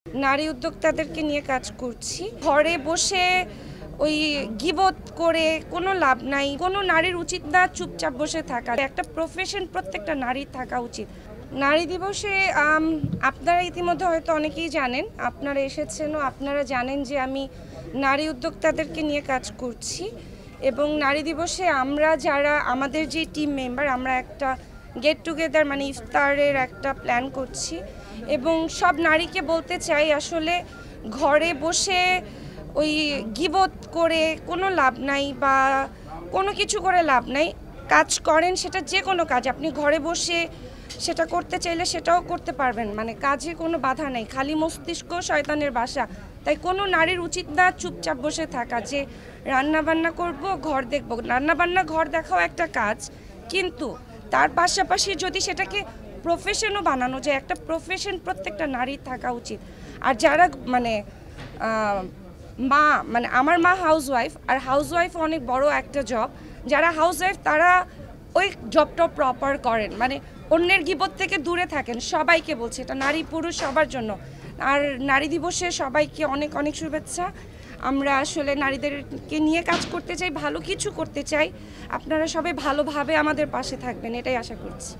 নারী উদ্যোক্তাদেরকে নিয়ে কাজ করছি। ঘরে বসে ওই গিবত করে কোনো লাভ নাই। কোনো নারীর উচিত না চুপচাপ বসে থাকা। একটা প্রফেশন প্রত্যেকটা নারীর থাকা উচিত। নারী দিবসে আপনারা ইতিমধ্যে হয়তো অনেকেই জানেন, আপনারা এসেছেনও, আপনারা জানেন যে আমি নারী উদ্যোক্তাদেরকে নিয়ে কাজ করছি এবং নারী দিবসে আমরা যারা আমাদের যে টিম মেম্বার, আমরা একটা গেট টুগেদার মানে ইফতারের একটা প্ল্যান করছি এবং সব নারীকে বলতে চাই আসলে ঘরে বসে ওই গিবত করে কোনো লাভ নাই বা কোনো কিছু করে লাভ নাই। কাজ করেন, সেটা যে কোনো কাজ আপনি ঘরে বসে সেটা করতে চাইলে সেটাও করতে পারবেন, মানে কাজে কোনো বাধা নেই। খালি মস্তিষ্ক শয়তানের বাসা। তাই কোনো নারীর উচিত না চুপচাপ বসে থাকা যে রান্না বান্না করব, ঘর দেখব। রান্না বান্না ঘর দেখাও একটা কাজ, কিন্তু তার পাশাপাশি যদি সেটাকে প্রফেশনও বানানো যায়, একটা প্রফেশন প্রত্যেকটা নারীর থাকা উচিত। আর যারা মানে মা, মানে আমার মা হাউসওয়াইফ, আর হাউসওয়াইফ অনেক বড় একটা জব। যারা হাউসওয়াইফ তারা ওই জবটা প্রপার করেন, মানে অন্যের গিবত থেকে দূরে থাকেন। সবাইকে বলছি, এটা নারী পুরুষ সবার জন্য। আর নারী দিবসে সবাইকে অনেক অনেক শুভেচ্ছা। আমরা আসলে নারীদেরকে নিয়ে কাজ করতে চাই, ভালো কিছু করতে চাই। আপনারা সবাই ভালোভাবে আমাদের পাশে থাকবেন, এটাই আশা করছি।